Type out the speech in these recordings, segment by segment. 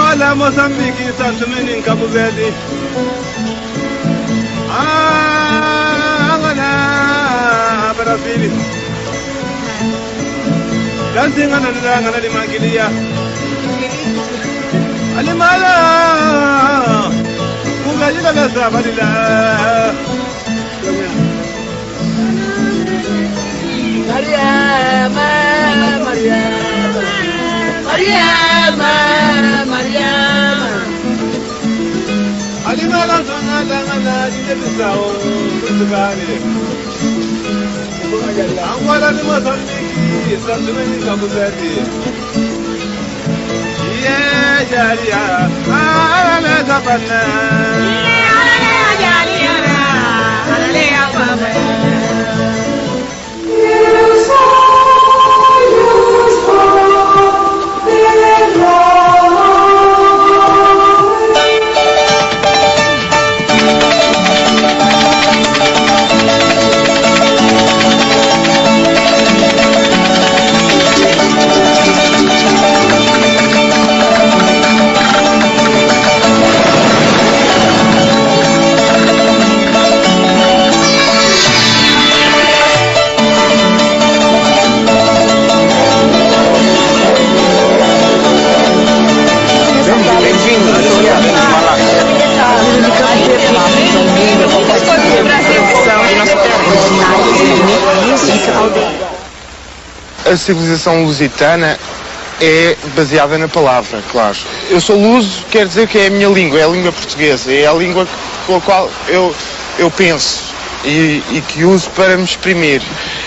Angola, Moçambique, Santo Menin, Cabo Verde. Angola, Brasil. Dancing on the Mangilia. Alimala, Mugajila Gasa, Badila. Mariama, Mariama, Mariama, Mariama. Alimala, Sonala, Jibisao, Putukani. Angola, Moçambique, Santo Menin, Cabo Verde. A civilização lusitana é baseada na palavra, claro. Eu sou luso, quer dizer que é a minha língua, é a língua portuguesa, é a língua com a qual eu penso e que uso para me exprimir.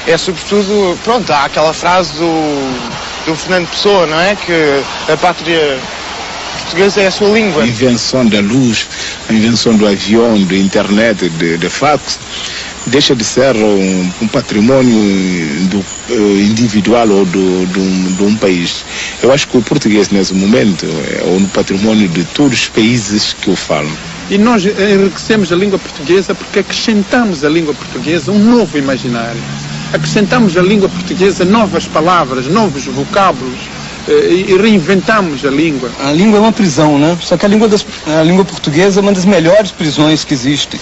É sobretudo, pronto, há aquela frase do Fernando Pessoa, não é? Que a pátria portuguesa é a sua língua. A invenção da luz, a invenção do avião, da internet, de fax, deixa de ser um patrimônio individual ou de um país. Eu acho que o português, nesse momento, é um patrimônio de todos os países que o falam. E nós enriquecemos a língua portuguesa porque acrescentamos à língua portuguesa um novo imaginário. Acrescentamos à língua portuguesa novas palavras, novos vocábulos e reinventamos a língua. A língua é uma prisão, né? Só que a língua portuguesa é uma das melhores prisões que existem.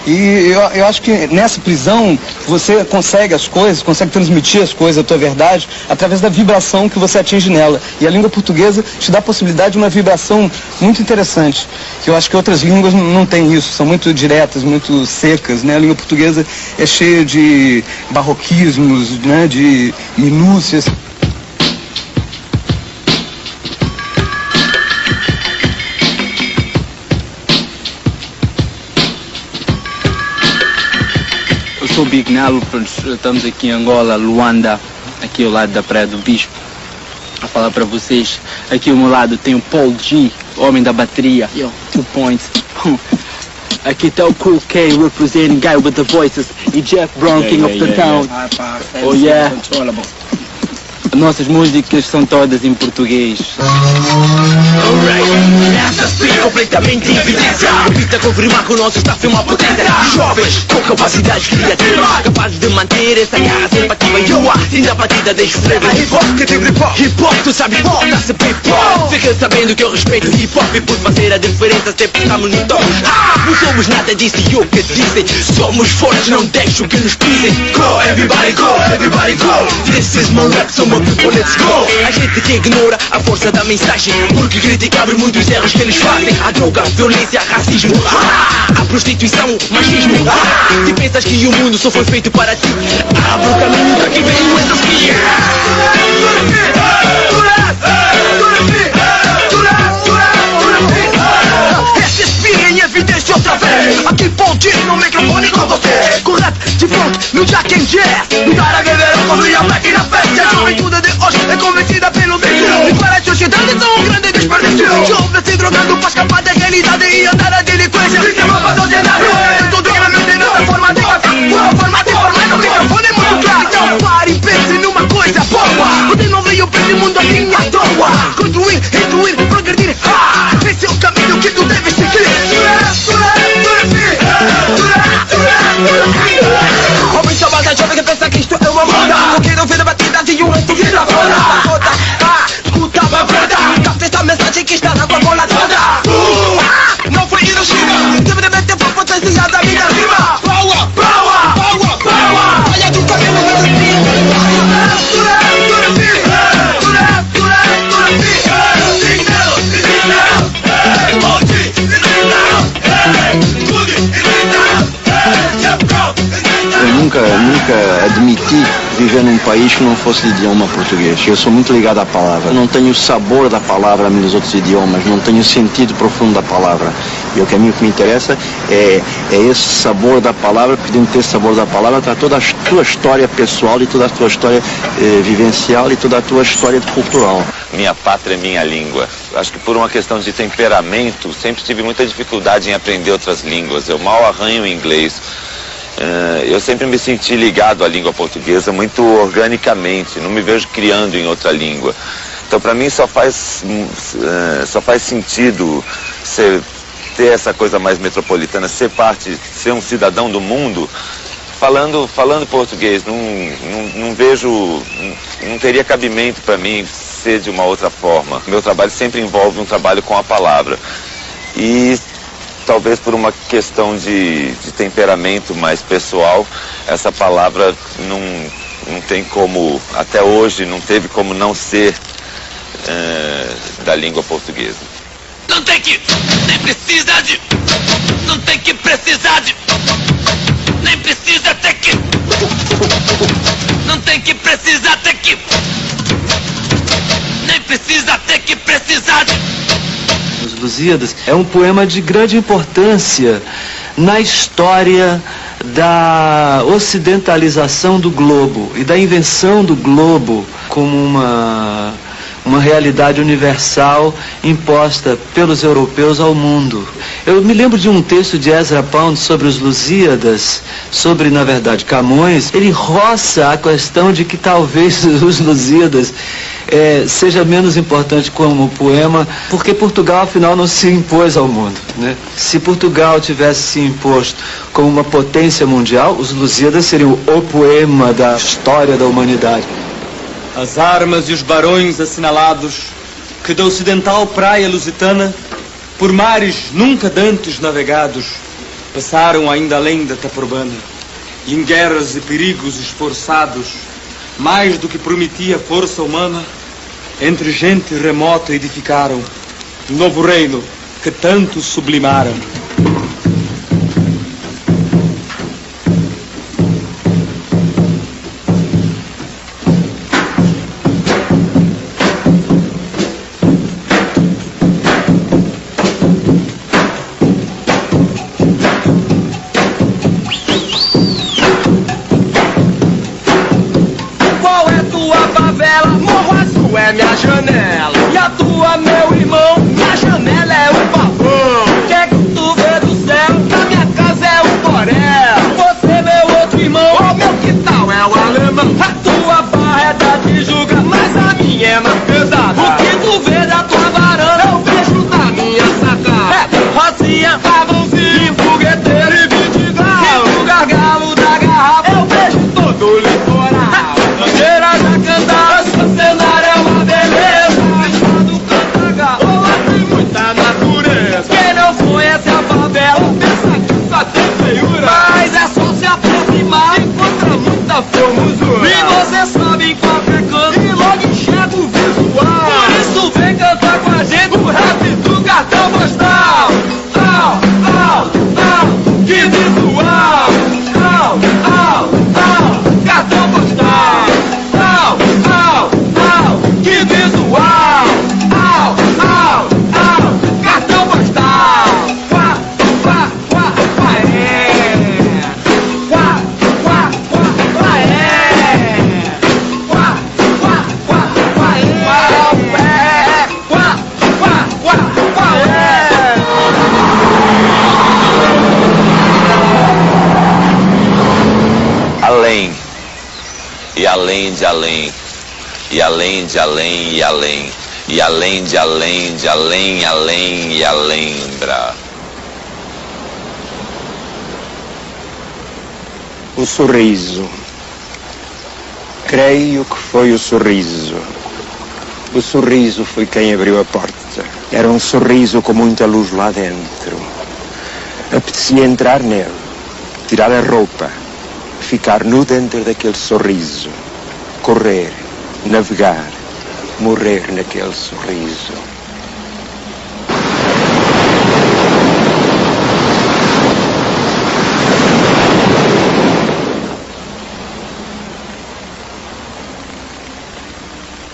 E eu acho que nessa prisão você consegue as coisas, consegue transmitir as coisas, a tua verdade, através da vibração que você atinge nela. E a língua portuguesa te dá a possibilidade de uma vibração muito interessante, que eu acho que outras línguas não têm isso, são muito diretas, muito secas, né? A língua portuguesa é cheia de barroquismos, né? De minúcias. Eu sou Bignalo, estamos aqui em Angola, Luanda, aqui ao lado da Praia do Bispo, a falar para vocês. Aqui ao meu lado tem o Paul G, homem da bateria, 2 points. Aqui está o Cool K, representing guy with the voices, e Jeff Brown, king of the town. Oh yeah. Nossas músicas são todas em português. Alright, completamente em evidência. Repita confirmar que o nosso staff é uma potência. Jovens com capacidade criativa, capazes de manter essa garra sempre ativa. E eu assim da batida deixo flavor. Hip hop, que tem hip hop. Hip hop, tu sabes pop, dá-se pop. Fica sabendo que eu respeito hip hop e por fazer a diferença sempre estamos no top. Não somos nada disso e o que dizem. Somos fortes, não deixo que nos pisem. Go, everybody go, everybody go. This is my rap, so my people, let's go. A gente que ignora a força da mensagem, porque critica abre muitos erros que eles fazem. A droga, violência, racismo, a prostituição, machismo. Se pensas que o mundo só foi feito para ti, abre o caminho daqui vem o desafio. Respire em evidência outra vez. Aqui pode ir no microfone com você. Com rap de funk no Jack and Jazz. Mudar a guerreira como ia Black na festa. A juventude de hoje é convencida pelo vício. E para a sociedade são um grande desperdício. Jovens se drogando para escapar da realidade e andar a delinquência. Isso é uma sociedade. Tudo que realmente não é forma de passar. Uma forma de formar no microfone é muito claro. Então pare e pense numa coisa boa. Você não veio para esse mundo assim à toa. Construir, restruir, progredir. Esse é o caminho que tu deves seguir. Homem só basta jovem que pensa que isto é uma moda. Porque não vê da batida e o resto vira fora. Escuta uma brada, capta esta mensagem que está na tua bola. nunca admiti viver num país que não fosse de idioma português. Eu sou muito ligado à palavra. Não tenho o sabor da palavra nos outros idiomas, não tenho o sentido profundo da palavra. E o caminho que me interessa é esse sabor da palavra, porque dentro desse sabor da palavra está toda a tua história pessoal e toda a tua história vivencial e toda a tua história cultural. Minha pátria é minha língua. Acho que por uma questão de temperamento, sempre tive muita dificuldade em aprender outras línguas. Eu mal arranho o inglês. Eu sempre me senti ligado à língua portuguesa muito organicamente, não me vejo criando em outra língua. Então, para mim, só faz sentido ter essa coisa mais metropolitana, ser um cidadão do mundo, falando português. Não vejo, não teria cabimento para mim ser de uma outra forma. Meu trabalho sempre envolve um trabalho com a palavra. E talvez por uma questão de temperamento mais pessoal, essa palavra não tem como, até hoje, não teve como não ser da língua portuguesa. Não tem que, nem precisa de, não tem que precisar de, nem precisa ter que, não tem que precisar ter que, nem precisa ter que precisar de. Os Lusíadas é um poema de grande importância na história da ocidentalização do globo e da invenção do globo como uma realidade universal imposta pelos europeus ao mundo. Eu me lembro de um texto de Ezra Pound sobre os Lusíadas, sobre, na verdade, Camões. Ele roça a questão de que talvez os Lusíadas seja menos importante como poema, porque Portugal, afinal, não se impôs ao mundo, né? Se Portugal tivesse se imposto como uma potência mundial, os Lusíadas seriam o poema da história da humanidade. As armas e os barões assinalados que da ocidental praia lusitana, por mares nunca dantes navegados, passaram ainda além da Taprobana, e em guerras e perigos esforçados, mais do que prometia força humana, entre gente remota edificaram um novo reino que tanto sublimaram. Minha janela, e a tua, meu irmão, minha janela é um pavão. Que tu vê do céu, na minha casa é um borel. Você, meu outro irmão, o meu quintal é o alemão. A tua barra é da Tijuca, mas a minha é mais pesada. O que tu vê da tua varanda, eu vejo da minha sacada. Rocinha, pavãozinho, fogueteiro e vidigal. E o gargalo da garrafa, eu vejo todo o litoral. Bandeira da Candara, seu cenário é uma beleza. Estado Cantagal, lá tem muita natureza. Quem não conhece a favela, pensa que só tem feiura. Mas é só se aproximar, encontra muita formosura. E você sabe em qualquer canto, e logo enxerga o visual. Por isso vem cantar com a gente o rap do cartão postal. Au, au, au, que visual. Au, au, au, cartão postal. Au, au, au, que visual. Au, au, au, cartão postal. Quá, quá, quá, quá, é. Quá, quá, quá, quá, é. Quá, quá, quá, quá, é. Quá, quá, quá, quá, é. Além, e além de além, e além de além e além, e além de além de além, além e alembra. O sorriso. Creio que foi o sorriso. O sorriso foi quem abriu a porta. Era um sorriso com muita luz lá dentro. Apetecia entrar nele, tirar a roupa, ficar nu dentro daquele sorriso, correr, navegar, morrer naquele sorriso.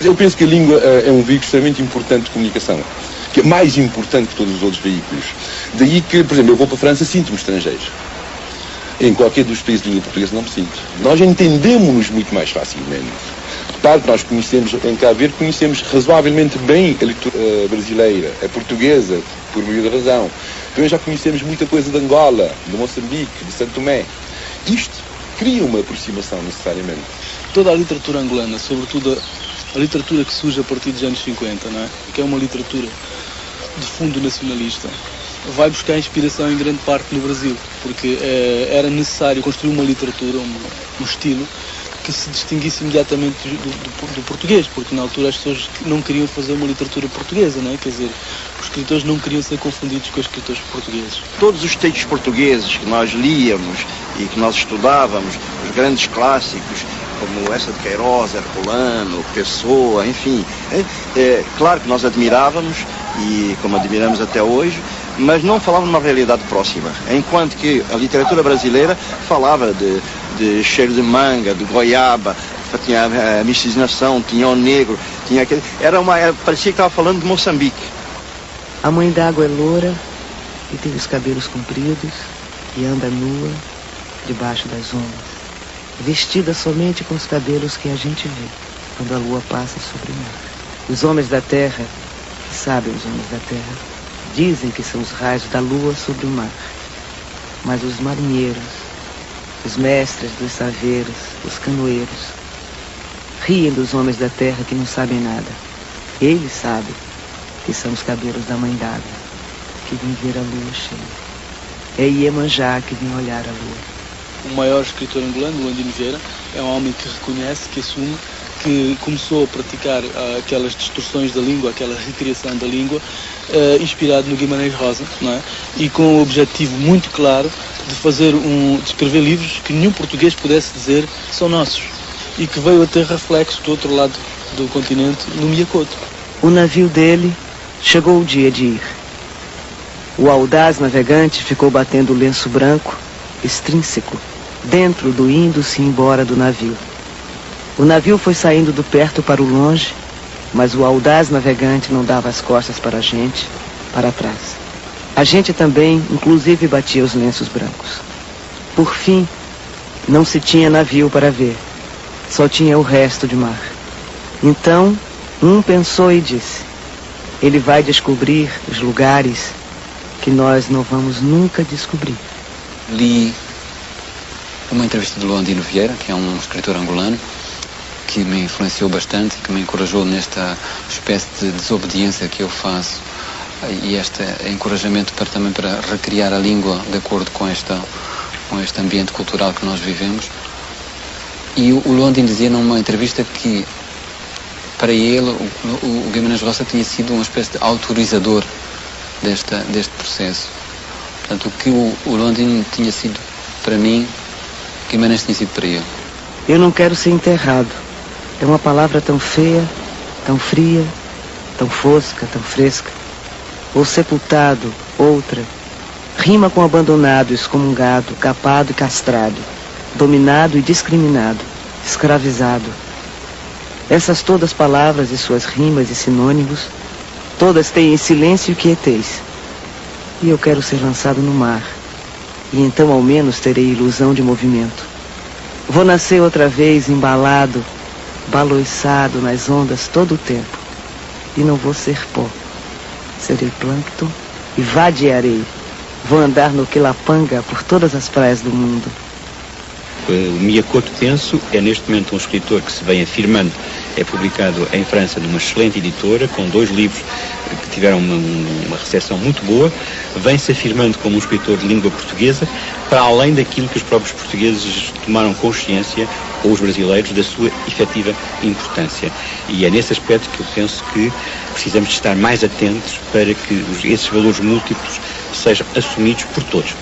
eu penso que a língua é um veículo extremamente importante de comunicação, que é mais importante que todos os outros veículos. Daí que, por exemplo, eu vou para a França, sinto-me estrangeiro. Em qualquer dos países de língua portuguesa não me sinto. Nós entendemos-nos muito mais facilmente. Repare que nós conhecemos, em Cabo Verde, conhecemos razoavelmente bem a literatura brasileira, a portuguesa, por meio da razão. Também já conhecemos muita coisa de Angola, de Moçambique, de Santo Tomé. Isto cria uma aproximação, necessariamente. Toda a literatura angolana, sobretudo a literatura que surge a partir dos anos 50, não é? Que é uma literatura de fundo nacionalista, vai buscar inspiração em grande parte no Brasil, porque era necessário construir uma literatura, um estilo que se distinguisse imediatamente do português, porque na altura as pessoas não queriam fazer uma literatura portuguesa, não é? Quer dizer, os escritores não queriam ser confundidos com os escritores portugueses. Todos os textos portugueses que nós líamos e que nós estudávamos, os grandes clássicos, como essa de Queiroz, Herculano, Pessoa, enfim, claro que nós admirávamos, e como admiramos até hoje, mas não falávamos de uma realidade próxima. Enquanto que a literatura brasileira falava de cheiro de manga, de goiaba, tinha a miscigenação, tinha o negro, tinha aquele... parecia que estava falando de Moçambique. A mãe d'água é loura e tem os cabelos compridos e anda nua debaixo das ondas, vestida somente com os cabelos que a gente vê quando a lua passa sobre o mar. Os homens da terra, que sabem os homens da terra, dizem que são os raios da lua sobre o mar. Mas os marinheiros, os mestres dos saveiros, os canoeiros, riem dos homens da terra que não sabem nada. Eles sabem que são os cabelos da mãe d'água, que vem ver a lua cheia. É Iemanjá que vem olhar a lua. O maior escritor angolano, Luandino Vieira, é um homem que reconhece, que assume, que começou a praticar aquelas distorções da língua, aquela recriação da língua, inspirado no Guimarães Rosa, não é? E com o objetivo muito claro de escrever livros que nenhum português pudesse dizer são nossos, e que veio a ter reflexo do outro lado do continente, no Miyakoto. O navio dele chegou o dia de ir. O audaz navegante ficou batendo o lenço branco, extrínseco, dentro do indo-se embora do navio. O navio foi saindo do perto para o longe, mas o audaz navegante não dava as costas para a gente, para trás. A gente também, inclusive, batia os lenços brancos. Por fim, não se tinha navio para ver, só tinha o resto de mar. Então, um pensou e disse: ele vai descobrir os lugares que nós não vamos nunca descobrir. Li uma entrevista de Luandino Vieira, que é um escritor angolano, que me influenciou bastante e que me encorajou nesta espécie de desobediência que eu faço e este encorajamento também para recriar a língua de acordo com este ambiente cultural que nós vivemos. E o Luandino dizia numa entrevista que para ele o Guimarães Rosa tinha sido uma espécie de autorizador deste processo. Portanto, o que o Luandino tinha sido para mim, Guimarães tinha sido para ele. Eu não quero ser enterrado. É uma palavra tão feia, tão fria, tão fosca, tão fresca. Ou sepultado, outra. Rima com abandonado, excomungado, capado e castrado, dominado e discriminado, escravizado. Essas todas palavras e suas rimas e sinônimos, todas têm silêncio e quietez. E eu quero ser lançado no mar, e então ao menos terei ilusão de movimento. Vou nascer outra vez embalado, baloiçado nas ondas todo o tempo. E não vou ser pó. Serei plâncton e vadiarei. Vou andar no Quilapanga por todas as praias do mundo. O Miyakoto Tenso é neste momento um escritor que se vem afirmando, é publicado em França numa excelente editora, com 2 livros que tiveram uma recepção muito boa, vem-se afirmando como um escritor de língua portuguesa, para além daquilo que os próprios portugueses tomaram consciência, ou os brasileiros, da sua efetiva importância. E é nesse aspecto que eu penso que precisamos de estar mais atentos para que esses valores múltiplos sejam assumidos por todos.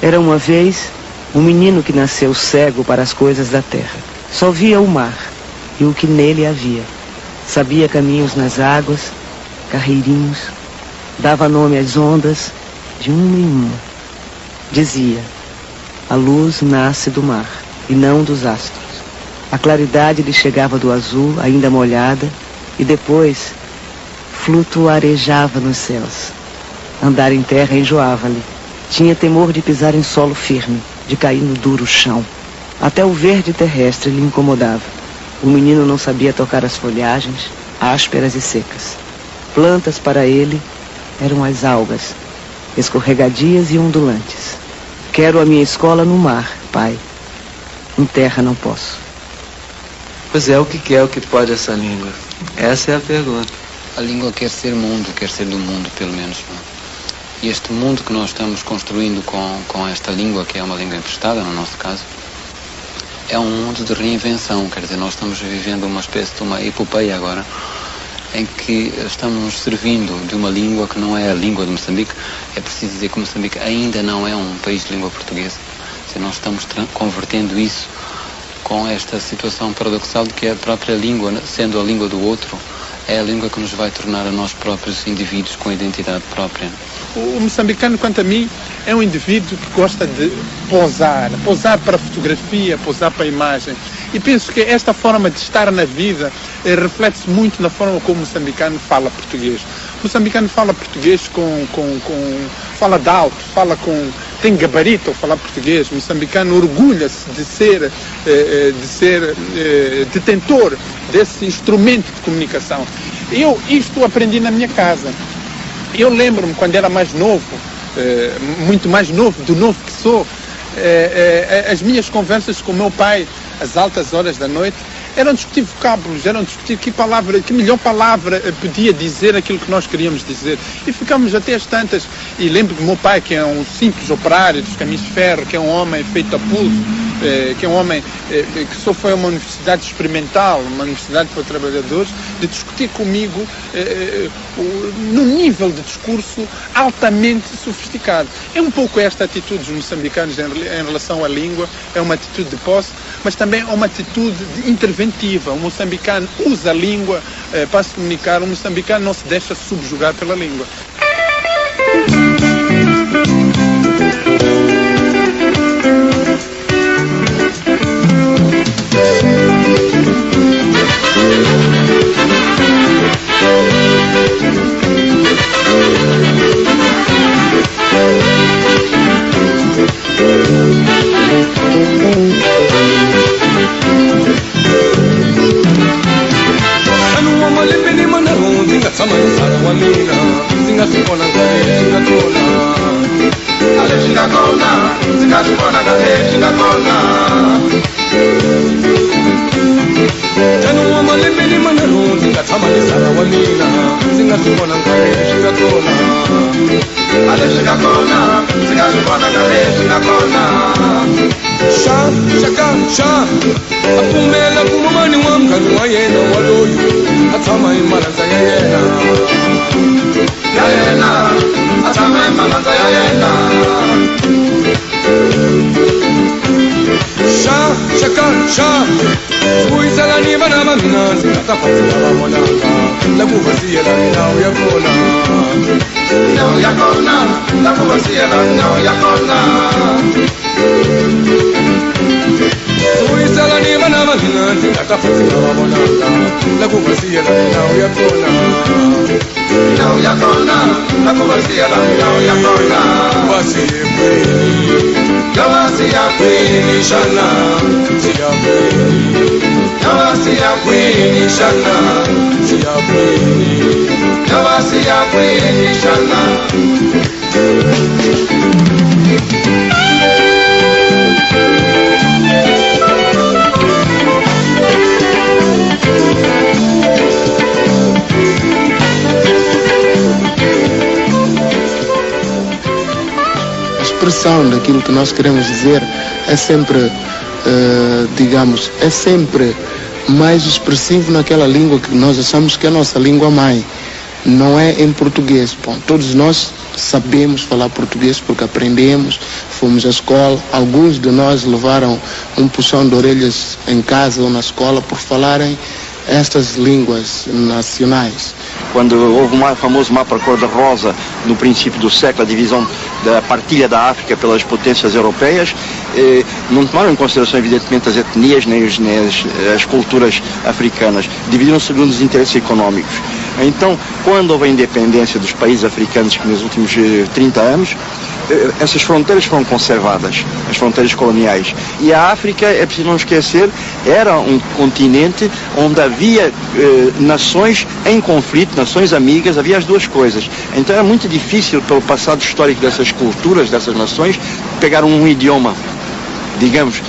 Era uma vez um menino que nasceu cego para as coisas da terra. Só via o mar e o que nele havia. Sabia caminhos nas águas, carreirinhos, dava nome às ondas de uma em uma. Dizia: a luz nasce do mar e não dos astros. A claridade lhe chegava do azul, ainda molhada, E depois, flutuarejava nos céus. Andar em terra enjoava-lhe. Tinha temor de pisar em solo firme, de cair no duro chão. Até o verde terrestre lhe incomodava. O menino não sabia tocar as folhagens, ásperas e secas. Plantas para ele eram as algas, escorregadias e ondulantes. Quero a minha escola no mar, pai. Em terra não posso. Pois é, o que quer, o que pode essa língua? Essa é a pergunta. A língua quer ser mundo, quer ser do mundo, pelo menos. E este mundo que nós estamos construindo com esta língua, que é uma língua emprestada, no nosso caso, é um mundo de reinvenção. Quer dizer, nós estamos vivendo uma espécie de uma epopeia agora, em que estamos nos servindo de uma língua que não é a língua de Moçambique. É preciso dizer que Moçambique ainda não é um país de língua portuguesa. Quer dizer, nós estamos convertendo isso com esta situação paradoxal de que a própria língua, sendo a língua do outro, é a língua que nos vai tornar a nós próprios indivíduos com identidade própria. O moçambicano, quanto a mim, é um indivíduo que gosta de posar para a fotografia, posar para a imagem. E penso que esta forma de estar na vida reflete-se muito na forma como o moçambicano fala português. O moçambicano fala português fala de alto, tem gabarito ao falar português. O moçambicano orgulha-se de ser detentor desse instrumento de comunicação. Isto aprendi na minha casa. Eu lembro-me quando era mais novo, muito mais novo, do novo que sou, as minhas conversas com o meu pai, às altas horas da noite, eram discutir vocábulos, eram discutir que melhor palavra podia dizer aquilo que nós queríamos dizer. E ficámos até as tantas. E lembro do meu pai, que é um simples operário dos caminhos de ferro, que é um homem feito a pulso, que é um homem que só foi a uma universidade experimental, uma universidade para trabalhadores, de discutir comigo num nível de discurso altamente sofisticado. É um pouco esta atitude dos moçambicanos em relação à língua, é uma atitude de posse, mas também é uma atitude interventiva. O moçambicano usa a língua para se comunicar, o moçambicano não se deixa subjugar pela língua. apumela kumamani wamngani wayena waloyo athama imalanza yayena athama imalanza yayena sha uyisalani bana bamina singataphathela babonanga lakuvasiyela indawo yakhona lakuvasiyela indawo yakhona uyisalani bana bamina singataphathela babonanga lakuvasiyela indawo yakhona lakuvasiyela indawo yakhona wasiyekweni Yawa siyakwini shana, siyakwini. Yawa siyakwini shana, siyakwini. Yawa siyakwini shana. A expressão daquilo que nós queremos dizer é sempre, digamos, é sempre mais expressivo naquela língua que nós achamos que é a nossa língua mãe. Não é em português. Bom, todos nós sabemos falar português porque aprendemos, fomos à escola. Alguns de nós levaram um puxão de orelhas em casa ou na escola por falarem estas línguas nacionais. quando houve o famoso mapa cor-de-rosa no princípio do século, a divisão da partilha da África pelas potências europeias, não tomaram em consideração, evidentemente, as etnias nem as culturas africanas, dividiram segundo os interesses económicos. Então, quando houve a independência dos países africanos, que nos últimos 30 anos, essas fronteiras foram conservadas, as fronteiras coloniais. E a África, é preciso não esquecer, era um continente onde havia nações em conflito, nações amigas, havia as duas coisas. Então era muito difícil, pelo passado histórico dessas culturas, dessas nações, pegar um idioma, digamos,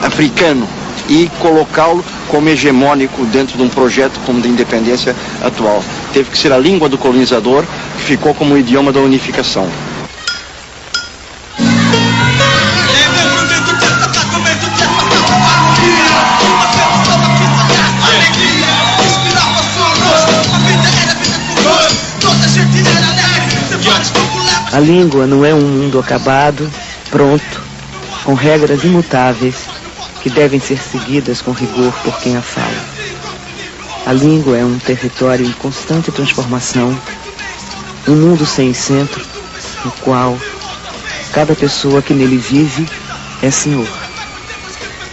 africano e colocá-lo como hegemônico dentro de um projeto como de independência atual. Teve que ser a língua do colonizador que ficou como o idioma da unificação. A língua não é um mundo acabado, pronto, com regras imutáveis que devem ser seguidas com rigor por quem a fala. A língua é um território em constante transformação, um mundo sem centro, no qual cada pessoa que nele vive é senhor.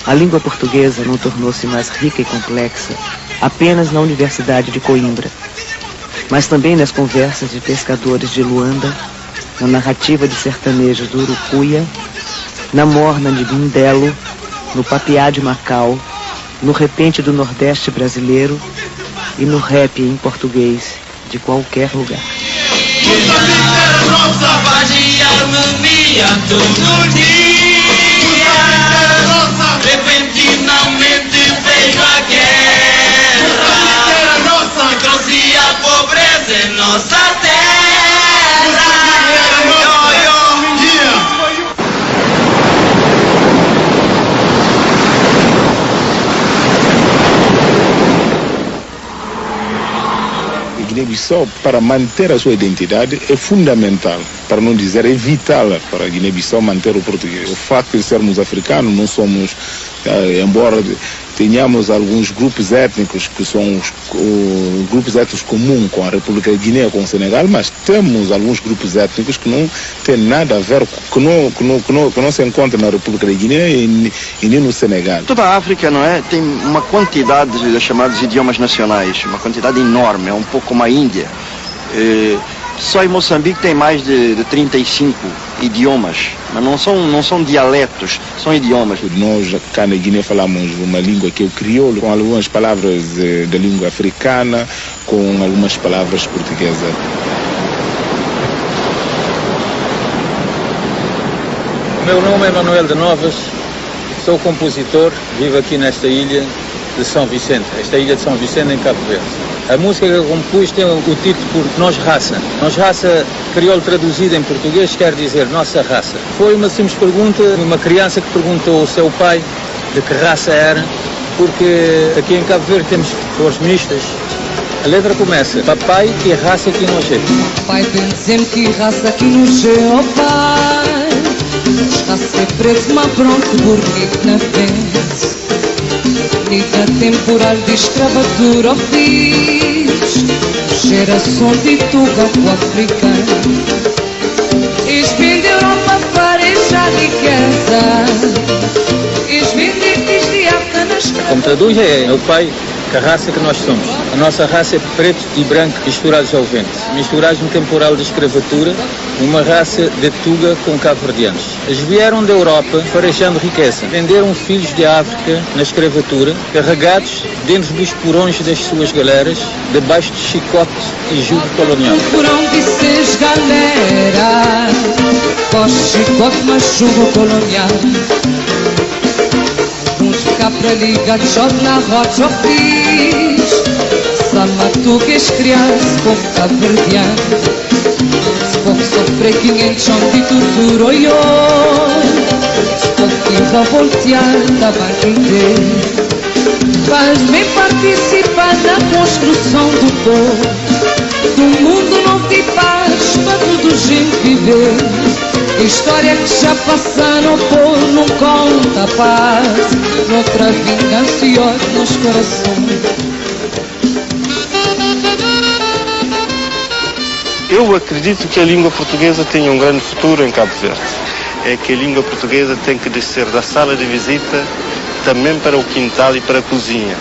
A língua portuguesa não tornou-se mais rica e complexa apenas na Universidade de Coimbra, mas também nas conversas de pescadores de Luanda, na narrativa de sertanejos do Urucuia, na morna de Bindelo, no papiá de Macau, no repente do Nordeste brasileiro e no rap em português de qualquer lugar. Repentinamente veio a guerra, trouxe a pobreza em nossa terra. Guiné-Bissau, para manter a sua identidade, é fundamental, para não dizer é vital para a Guiné-Bissau manter o português. O facto de sermos africanos, não somos, embora tenhamos alguns grupos étnicos que são os grupos étnicos comuns com a República de Guiné, com o Senegal, mas temos alguns grupos étnicos que não têm nada a ver, que não se encontram na República de Guiné e nem no Senegal. Toda a África, não é, tem uma quantidade de chamados idiomas nacionais, uma quantidade enorme, é um pouco como a Índia. Só em Moçambique tem mais de 35 idiomas, mas não são dialetos, são idiomas. Nós cá na Guiné falamos uma língua que é o crioulo, com algumas palavras da língua africana, com algumas palavras portuguesas. Meu nome é Manuel de Novas, sou compositor, vivo aqui nesta ilha de São Vicente, esta ilha de São Vicente em Cabo Verde. A música que eu compus tem o título por Nós Raça. Nós Raça, crioulo traduzido em português, quer dizer Nossa Raça. Foi uma simples pergunta, uma criança que perguntou ao seu pai de que raça era, porque aqui em Cabo Verde temos cores mistas. A letra começa, papai, que raça que nós é. Pai, benzemos que raça que nós é, oh pai. Raça é preto, mas pronto, burrico na frente. Vida temporal de escravatura ao fiz, geração de tugaco africano. Eles vêm da Europa para essa riqueza, eles vêm de África nas escravas. Como traduz é, meu pai, que a raça que nós somos. A nossa raça é preto e branco misturados ao vento, misturados no temporal de escravatura, uma raça de Tuga com cabo-verdianos. Eles vieram da Europa farejando riqueza, venderam filhos de África na escravatura, carregados dentro dos porões das suas galeras, debaixo de chicote e jugo colonial. Porão de seis galera, com chicote mas jugo colonial. Para ligar de na rocha fiz, samatuques crianças com cabo-verdiano. Se pouco sofrer 500 anos de tortura, oi, oi. Se pouco que revoltear, tá bem inteiro. Faz-me participar na construção do povo, do mundo não te paz, para tudo gente viver. História que já passaram por não conta paz, noutra vingança e ódio nos corações. Eu acredito que a língua portuguesa tem um grande futuro em Cabo Verde. É que a língua portuguesa tem que descer da sala de visita também para o quintal e para a cozinha.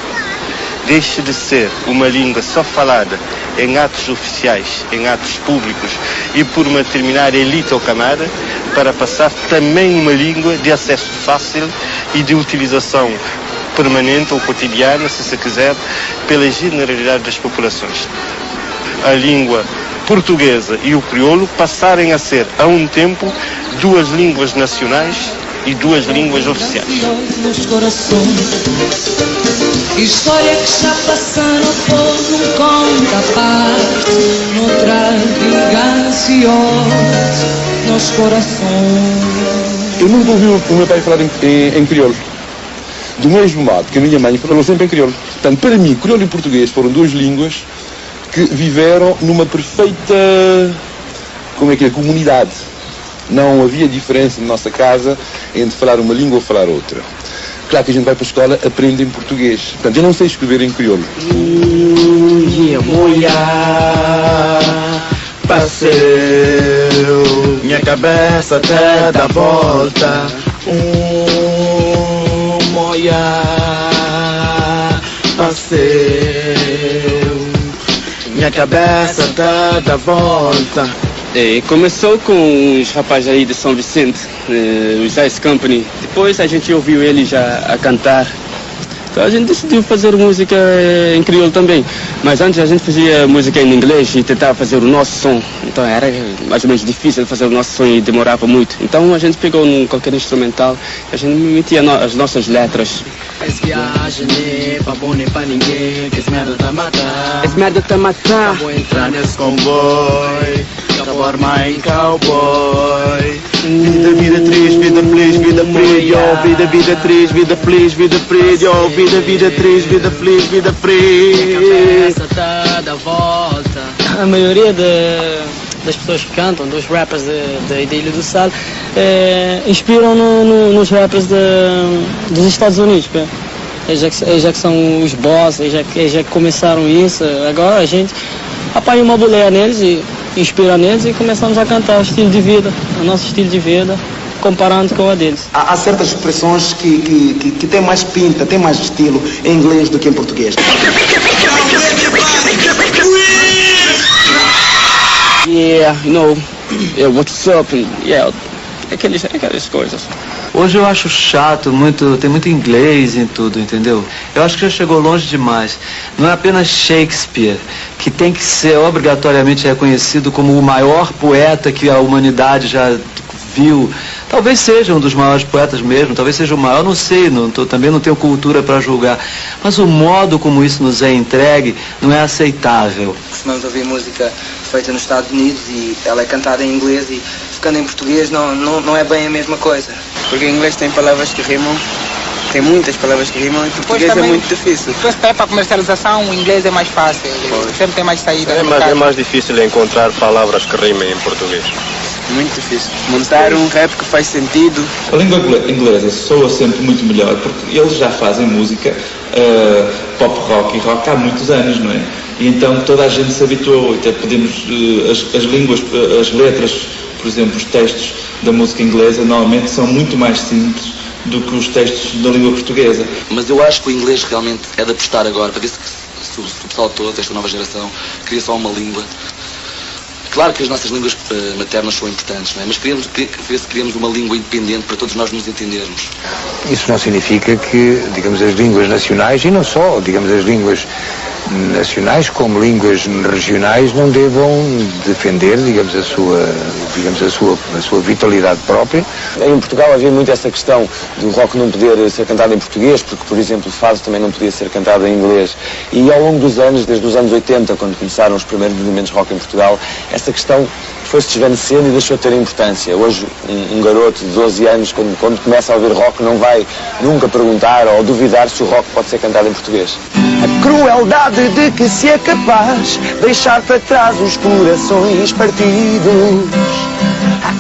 Deixe de ser uma língua só falada em atos oficiais, em atos públicos e por uma determinada elite ou camada, para passar também uma língua de acesso fácil e de utilização permanente ou cotidiana, se se quiser, pela generalidade das populações. A língua portuguesa e o crioulo passarem a ser, a um tempo, duas línguas nacionais e duas línguas oficiais. Nos corações, história que já passaram por num conto à parte, noutra vingança nos corações. Eu nunca ouvi o meu pai falar em crioulo. Do mesmo modo que a minha mãe falou sempre em crioulo. Portanto, para mim, crioulo e português foram duas línguas que viveram numa perfeita, comunidade. Não havia diferença na nossa casa entre falar uma língua ou falar outra. Claro que a gente vai para a escola, aprende em português. Portanto, eu não sei escrever em crioulo. Passeu, minha cabeça até dá volta. Moia, passeu, minha cabeça até dá volta. Começou com os rapazes aí de São Vicente, os Ice Company. Depois a gente ouviu ele já a cantar. Então a gente decidiu fazer música em crioulo também. Mas antes a gente fazia música em inglês e tentava fazer o nosso som. Então era mais ou menos difícil fazer o nosso som e demorava muito. Então a gente pegou qualquer instrumental e a gente metia as nossas letras. Esse viagem nem pra bom nem pra ninguém, que esse merda tá matar. Esse merda tá matar. Vou entrar nesse comboio, acabar em cowboy. Vida triste, vida feliz, vida feliz, yo. Vida triste, vida feliz, vida feliz, yo. Vida triste, vida feliz, vida feliz. A cabeça tá da volta. A maioria das pessoas que cantam, dos rappers da Ilha do Sal, inspiram nos rappers dos Estados Unidos. Eles já que são os boss, eles já que começaram isso. Agora a gente apanha uma boleia neles e inspira neles e começamos a cantar o estilo de vida, o nosso estilo de vida, comparando com a deles. Há certas expressões que têm mais pinta, têm mais estilo em inglês do que em português. Yeah, what's up, aquelas coisas. Hoje eu acho chato, tem muito inglês em tudo, entendeu? Eu acho que já chegou longe demais. Não é apenas Shakespeare, que tem que ser obrigatoriamente reconhecido como o maior poeta que a humanidade já viu. Talvez seja um dos maiores poetas mesmo, talvez seja o maior, não sei, também não tenho cultura para julgar. Mas o modo como isso nos é entregue não é aceitável. Costumamos ouvir música feita nos Estados Unidos e ela é cantada em inglês e ficando em português não é bem a mesma coisa. Porque em inglês tem palavras que rimam, tem muitas palavras que rimam e em português também, é muito difícil. Depois para a comercialização o inglês é mais fácil, sempre tem mais saída. É mais difícil encontrar palavras que rimem em português. Muito difícil. Montar um rap que faz sentido. A língua inglesa soa sempre muito melhor porque eles já fazem música pop rock e rock há muitos anos, não é? E então toda a gente se habituou. Até podemos as letras, por exemplo, os textos da música inglesa normalmente são muito mais simples do que os textos da língua portuguesa. Mas eu acho que o inglês realmente é de apostar agora, para ver se o pessoal todo, esta nova geração, cria só uma língua. Claro que as nossas línguas maternas são importantes, não é? Mas ver se criamos uma língua independente para todos nós nos entendermos. Isso não significa que, digamos, as línguas nacionais, e não só, digamos, as línguas nacionais como línguas regionais não devam defender, digamos, a sua vitalidade própria. Em Portugal havia muito essa questão do rock não poder ser cantado em português, porque, por exemplo, o fado também não podia ser cantado em inglês. E ao longo dos anos, desde os anos 80, quando começaram os primeiros movimentos rock em Portugal, essa questão foi-se desvanecendo e deixou de ter importância. Hoje, um garoto de 12 anos, quando começa a ouvir rock, não vai nunca perguntar ou duvidar se o rock pode ser cantado em português. A crueldade de que se é capaz deixar para trás os corações partidos.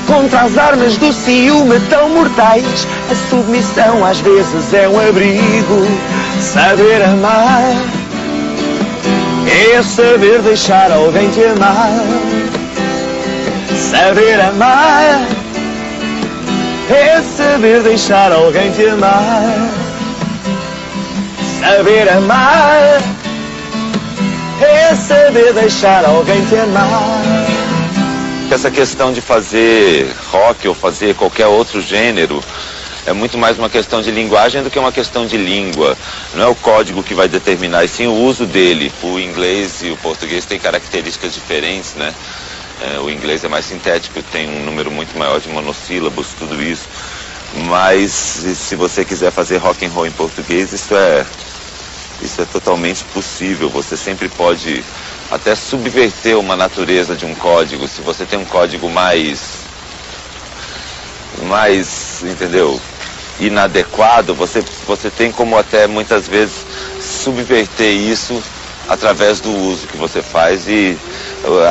Contra as armas do ciúme tão mortais, a submissão às vezes é um abrigo. Saber amar é saber deixar alguém te amar. Saber amar é saber deixar alguém te amar. Saber amar é saber deixar alguém te amar. Essa questão de fazer rock ou fazer qualquer outro gênero é muito mais uma questão de linguagem do que uma questão de língua. Não é o código que vai determinar, e sim o uso dele. O inglês e o português têm características diferentes, né? O inglês é mais sintético, tem um número muito maior de monossílabos, tudo isso. Mas se você quiser fazer rock and roll em português, isso é totalmente possível. Você sempre pode até subverter uma natureza de um código. Se você tem um código mais, entendeu, inadequado, você tem como até muitas vezes subverter isso através do uso que você faz. E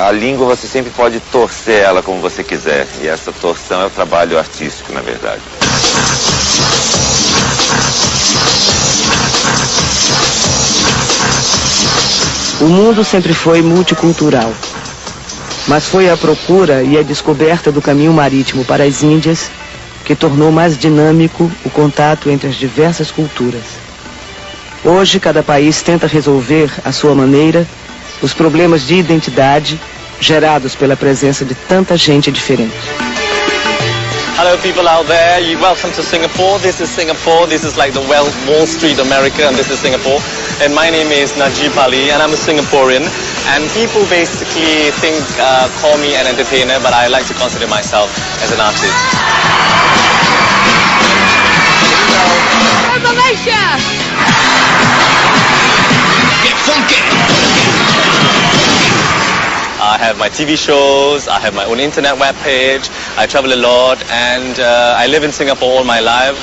a língua você sempre pode torcer ela como você quiser, e essa torção é o trabalho artístico, na verdade. O mundo sempre foi multicultural, mas foi a procura e a descoberta do caminho marítimo para as Índias que tornou mais dinâmico o contato entre as diversas culturas. Hoje, cada país tenta resolver, à sua maneira, os problemas de identidade gerados pela presença de tanta gente diferente. Hello people out there, welcome to Singapore. This is like the Wall Street America, and this is Singapore. And my name is Najib Ali and I'm a Singaporean. And people basically call me an entertainer, but I like to consider myself as an artist. Malaysia! Get funky! I have my TV shows, I have my own internet webpage, I travel a lot, and I live in Singapore all my life.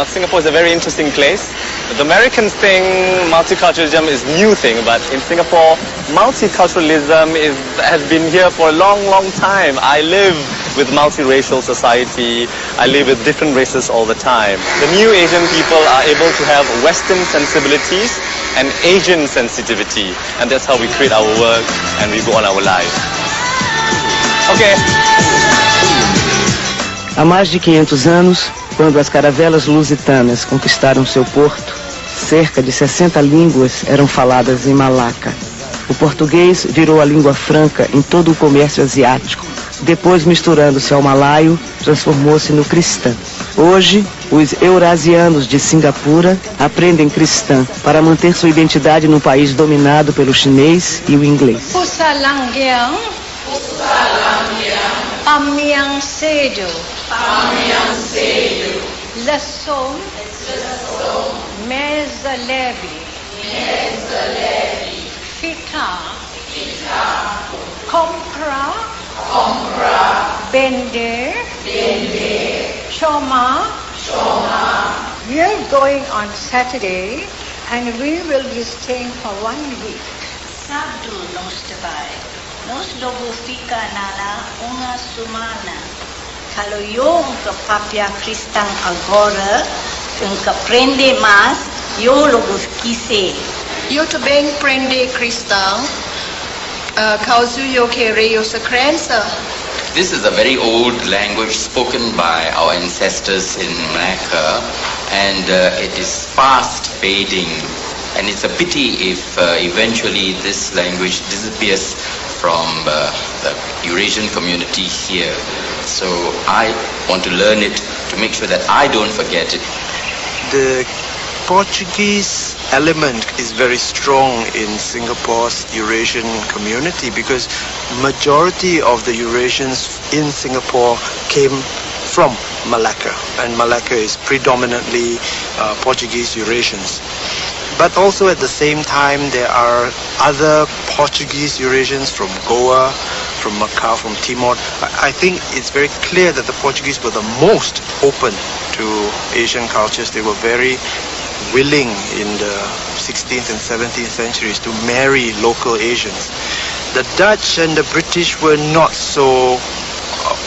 Singapore is a very interesting place. The Americans think multiculturalism is a new thing, but in Singapore, multiculturalism has been here for a long, long time. I live with multiracial society. I live with different races all the time. The new Asian people are able to have Western sensibilities and Asian sensitivity, and that's how we create our work and we go on our life. Okay. Há mais de 500 anos, quando as caravelas lusitanas conquistaram seu porto, cerca de 60 línguas eram faladas em Malaca. O português virou a língua franca em todo o comércio asiático. Depois, misturando-se ao malaio, transformou-se no cristã. Hoje, os eurasianos de Singapura aprendem cristã para manter sua identidade no país dominado pelo chinês e o inglês. Amyang Sedu, Lesson, Mezalevi, Fita, Compra, Bender, Choma. We are going on Saturday and we will be staying for 1 week. Sabdo nos trabalho. Nós logo fica na uma semana. Kalau eu papia cristão agora, aprende mais, eu logo quise. Eu também aprende cristão. Causa eu quero essa crença. This is a very old language spoken by our ancestors in Malacca, and it is fast fading. And it's a pity if eventually this language disappears from the Eurasian community here. So I want to learn it to make sure that I don't forget it. The Portuguese element is very strong in Singapore's Eurasian community because majority of the Eurasians in Singapore came from Malacca, and Malacca is predominantly Portuguese Eurasians. But also at the same time there are other Portuguese Eurasians from Goa, from Macau, from Timor. I think it's very clear that the Portuguese were the most open to Asian cultures. They were very willing in the 16th and 17th centuries to marry local Asians. The Dutch and the British were not so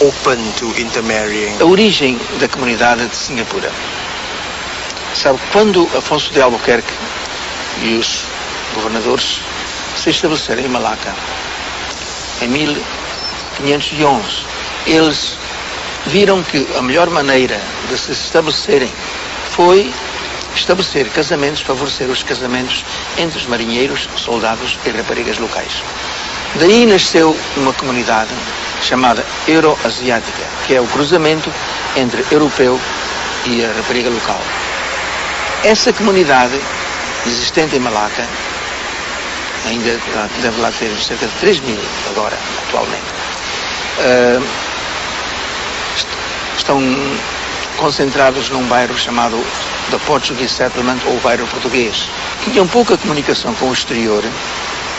open to intermarrying. A origem da comunidade de Singapura. Sabe, quando Afonso de Albuquerque e os governadores se estabeleceram em Malacca, em 1511, eles viram que a melhor maneira de se estabelecerem foi estabelecer casamentos, favorecer os casamentos entre os marinheiros, soldados e raparigas locais. Daí nasceu uma comunidade chamada Euroasiática, que é o cruzamento entre europeu e a rapariga local. Essa comunidade existente em Malaca, ainda deve lá ter cerca de 3 mil agora, atualmente, estão concentrados num bairro chamado The Portuguese Settlement, ou bairro português. Tinham pouca comunicação com o exterior,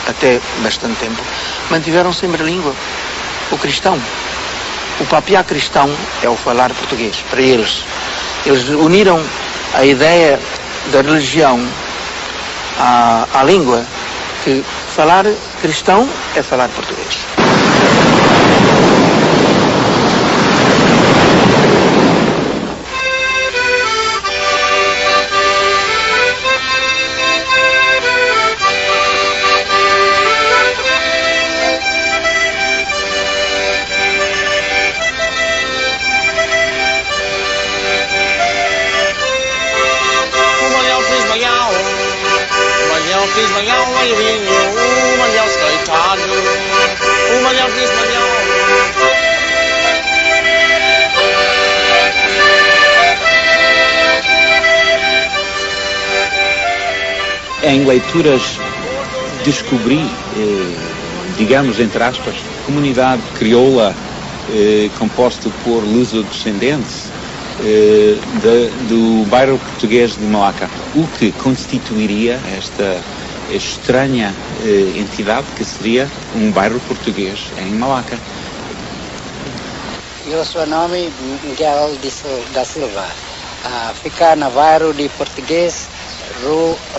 até bastante tempo, mantiveram sempre a língua, o cristão. O papiá cristão é o falar português, para eles. Eles uniram a ideia da religião à língua, que falar cristão é falar português. Em leituras descobri, digamos entre aspas, comunidade crioula composta por luso-descendentes do bairro português de Malaca, o que constituiria esta estranha entidade que seria um bairro português em Malaca. Eu sou nome Miguel da Silva, fica no bairro de Português,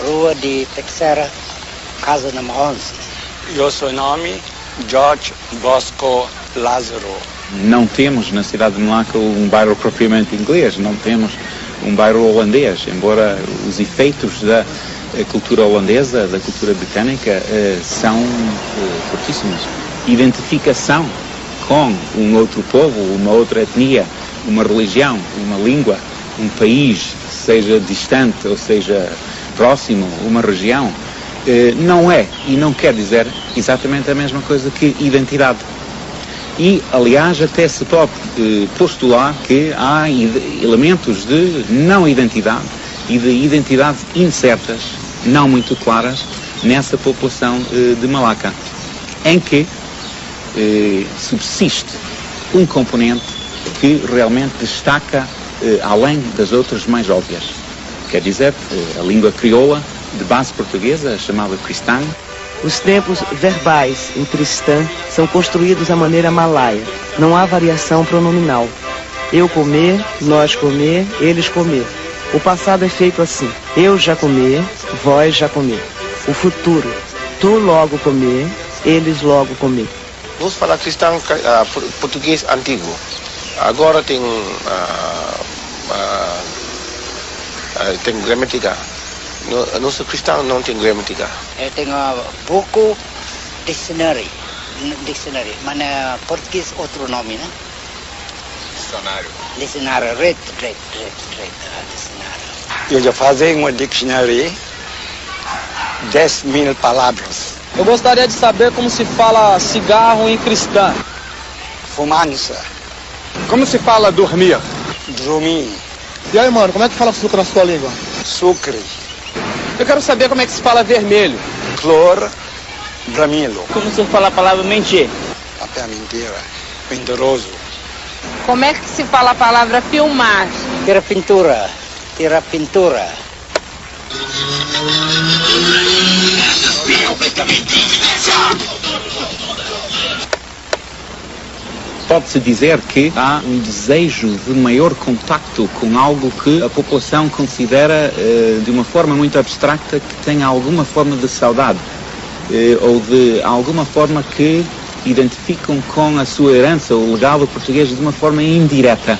Rua de Texera, casa número 11. Eu sou nome Jorge Bosco Lázaro. Não temos na cidade de Malaca um bairro propriamente inglês, não temos um bairro holandês, embora os efeitos da cultura holandesa, da cultura britânica, são fortíssimos. Identificação com um outro povo, uma outra etnia, uma religião, uma língua, um país, seja distante ou seja próximo, uma região, não é e não quer dizer exatamente a mesma coisa que identidade. E, aliás, até se pode postular que há elementos de não identidade e de identidade incertas, não muito claras, nessa população de Malaca, em que subsiste um componente que realmente destaca além das outras mais óbvias. Quer dizer, a língua crioula de base portuguesa, chamada cristã. Os tempos verbais em cristã são construídos à maneira malaia. Não há variação pronominal. Eu comer, nós comer, eles comer. O passado é feito assim. Eu já comer, vós já comer. O futuro, tu logo comer, eles logo comer. Vamos falar cristão português antigo. Agora tem gramática. Nosso cristão não tem gramática. Tem buku dictionary, mas português outro nome, né? Dicionário, red, dicionário. Eu já fazia uma dictionary, 10.000 palavras. Eu gostaria de saber como se fala cigarro em cristã. Fumança. Como se fala dormir? Dormir. E aí, mano, como é que fala sucre na sua língua? Sucre. Eu quero saber como é que se fala vermelho. Clor, bramilo. Como se fala a palavra mentir? Até a mentira. Mentiroso. Como é que se fala a palavra filmar? Tira pintura. Pode-se dizer que há um desejo de maior contacto com algo que a população considera de uma forma muito abstrata que tem alguma forma de saudade ou de alguma forma que identificam com a sua herança, o legado português, de uma forma indireta.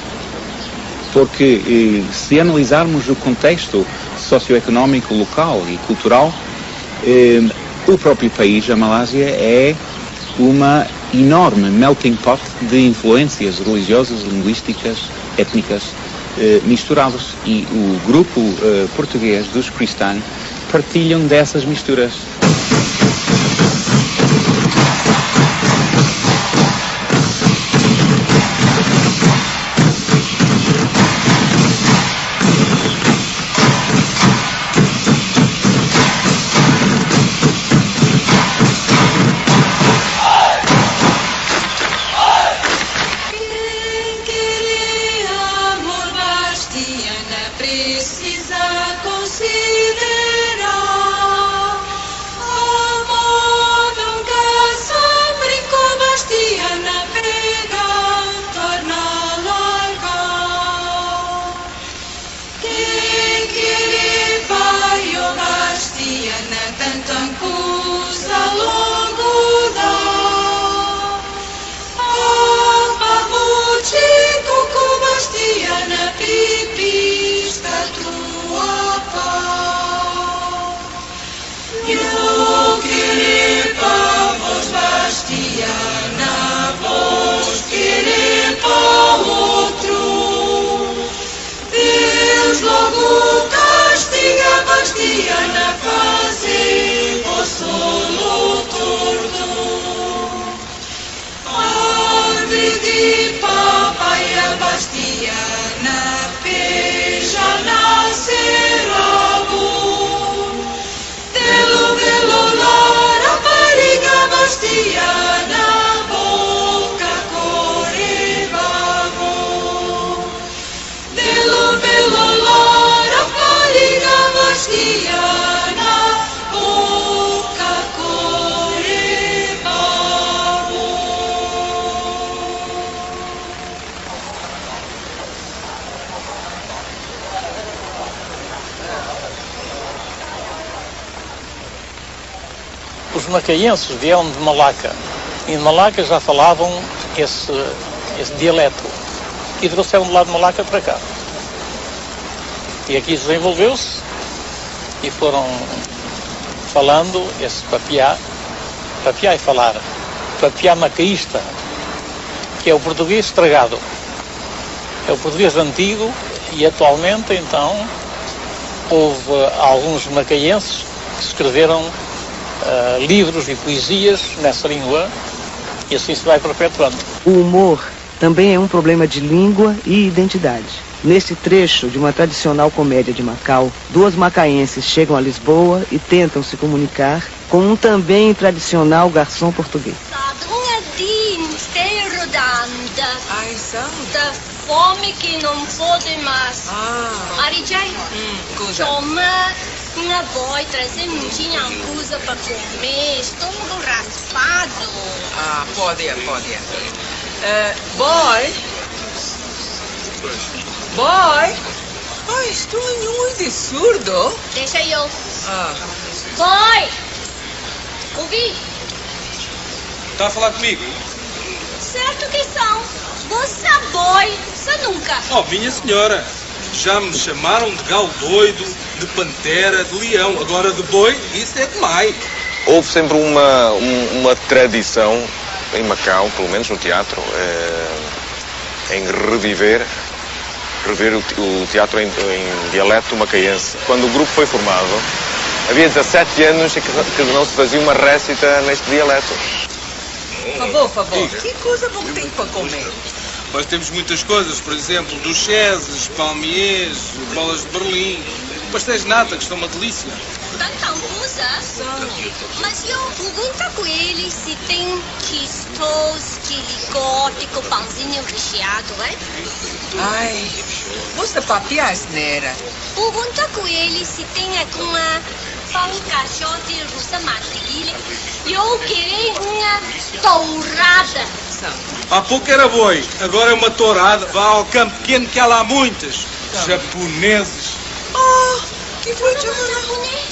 Porque se analisarmos o contexto socioeconómico local e cultural, o próprio país, a Malásia, é uma enorme melting pot de influências religiosas, linguísticas, étnicas, misturadas. E o grupo português dos Cristãs partilham dessas misturas. Os macaenses vieram de Malaca, e de Malaca já falavam esse dialeto, e trouxeram de lá de Malaca para cá. E aqui desenvolveu-se, e foram falando esse papiá é falar, papiá macaísta, que é o português estragado, é o português antigo, e atualmente, então, houve alguns macaenses que escreveram livros e poesias nessa língua, e assim se vai perpetuando. O humor também é um problema de língua e identidade. Neste trecho de uma tradicional comédia de Macau, duas macaenses chegam a Lisboa e tentam se comunicar com um também tradicional garçom português. Da fome que não pode mais. Arijai, toma uma boia, trazer minha coisa para comer, estômago raspado. Pode. Boy? Estou muito surdo. Deixa eu. Boy! Ouvi? Está a falar comigo? Certo que são. Você boy, você nunca. Minha senhora, já me chamaram de galo doido, de pantera, de leão. Agora de boi, isso é demais. Houve sempre uma tradição em Macau, pelo menos no teatro, em rever o teatro em dialeto macaense. Quando o grupo foi formado, havia 17 anos que não se fazia uma récita neste dialeto. Favor, que coisa bom tem para comer? Nós temos muitas coisas, por exemplo, duchesses, palmiers, bolas de Berlim, pastéis de nata, que estão uma delícia. Tanta coisa? Mas eu pergunto com ele se tem quistos, quilicote com pãozinho recheado, você papia asneira. Pergunta com ele se tem alguma pão caixote russa matilha. Eu queria uma tourada. Há pouco era boi, agora é uma tourada. Vá ao campo pequeno que há lá muitas. Japoneses. Que coisa japonês?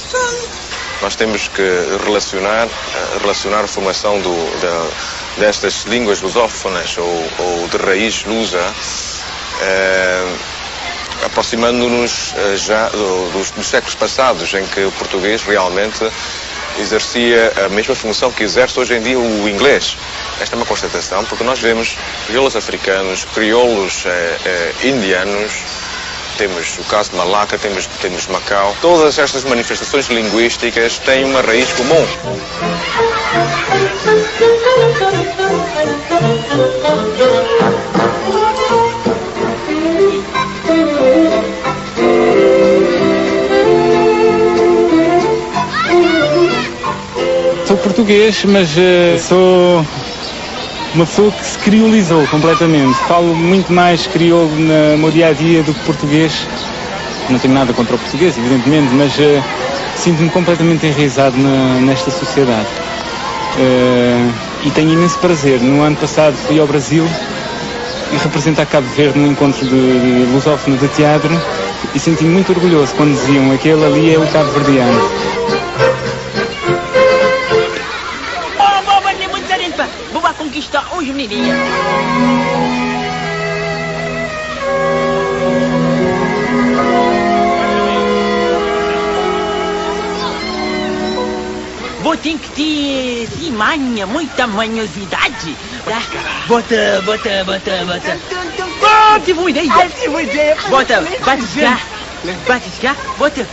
Nós temos que relacionar a formação destas línguas lusófonas ou de raiz lusa, aproximando-nos já dos séculos passados, em que o português realmente exercia a mesma função que exerce hoje em dia o inglês. Esta é uma constatação, porque nós vemos crioulos africanos, crioulos indianos, temos o caso de Malaca, temos Macau. Todas estas manifestações linguísticas têm uma raiz comum. Sou português, mas sou uma pessoa que se criolizou completamente. Falo muito mais crioulo no meu dia-a-dia do que português. Não tenho nada contra o português, evidentemente, mas sinto-me completamente enraizado nesta sociedade. E tenho imenso prazer. No ano passado fui ao Brasil e representar Cabo Verde no encontro de lusófono de teatro e senti-me muito orgulhoso quando diziam aquele ali é o cabo-verdiano. Vou conquistar hoje, menininha. Vou ter que ter manha, muita manhosidade. Bota. Que boa ideia. Bota, batiscar, bota.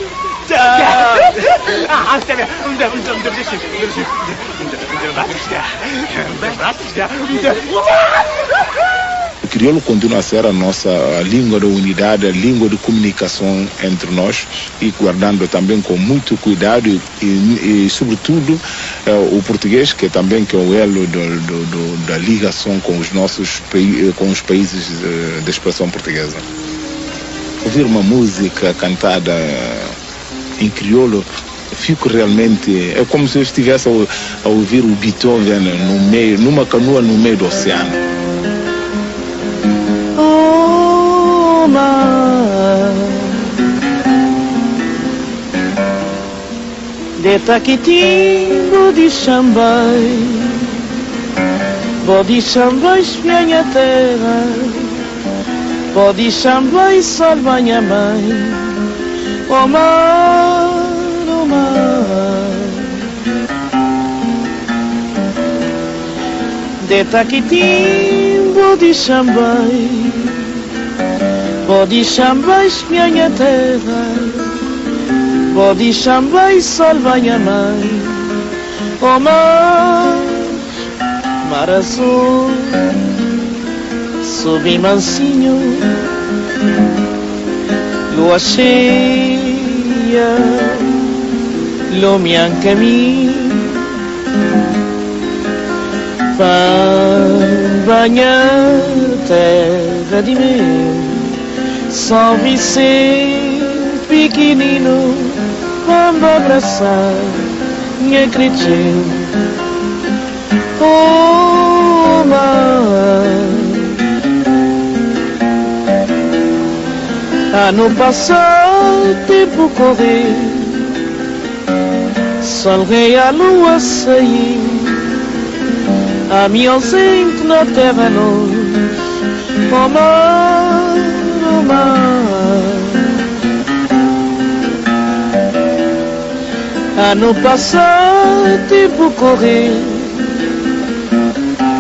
O crioulo continua a ser a nossa língua de unidade, a língua de comunicação entre nós e guardando também com muito cuidado e sobretudo, o português, que é o elo da ligação com os países de expressão portuguesa. Ouvir uma música cantada em crioulo, fico realmente... É como se eu estivesse a ouvir o Beethoven numa canoa no meio do oceano. Oh, mar de Taquitim, Bodichambai, minha terra, Bodichambai, salva minha mãe. Oh, mar, oh, mar de Taquitim, Bodichambai, minha terra, Bodichambai, salva minha mãe. Oh, mar azul, sob mansinho, lua cheia, lumian caminho, para banhar terra de meu, São Vicente pequenino, vamos abraçar minha cretinha. Oh, mar, ano passado, tempo correr, sol rei, a lua sair, a minha ausente na terra longe. Oh, mar, oh, mar, ano passado, tempo correr,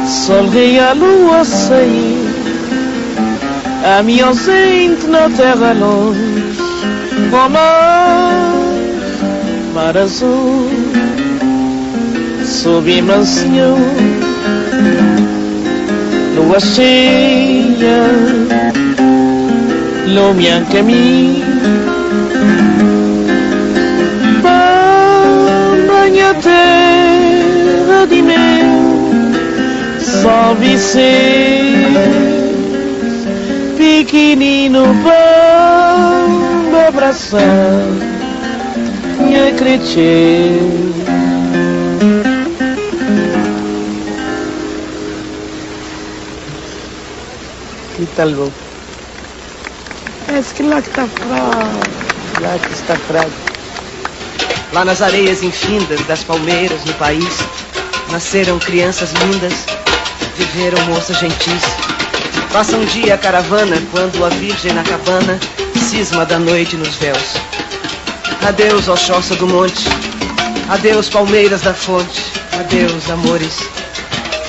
sol rei, a lua sair, a minha ausente na terra longe. Oh, mar azul, sob mansinho, lua cheia, lumian caminho, banha terra de meu, São Vicente pequenino, vamos abraçar minha cretinha. Que tal bom? Esse que lá que está fraco, lá que está fraco. Lá nas areias infindas das palmeiras no país, nasceram crianças lindas, viveram moças gentis. Passa um dia a caravana, quando a virgem na cabana cisma da noite nos véus. Adeus, ó choça do monte, Adeus, palmeiras da fonte. Adeus, amores.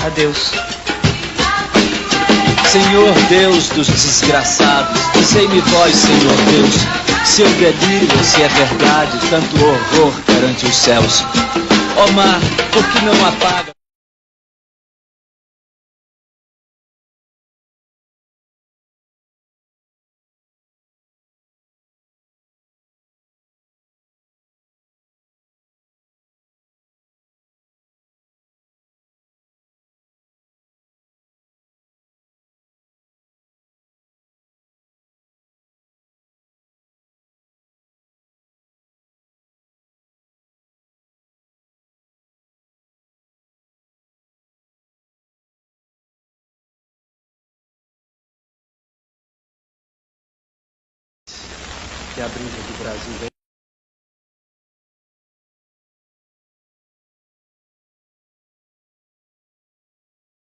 Adeus. Senhor Deus dos desgraçados, dizei-me vós, Senhor Deus, se eu delírio ou se é verdade tanto horror perante os céus. Ó mar, por que não apaga? Que a brisa do Brasil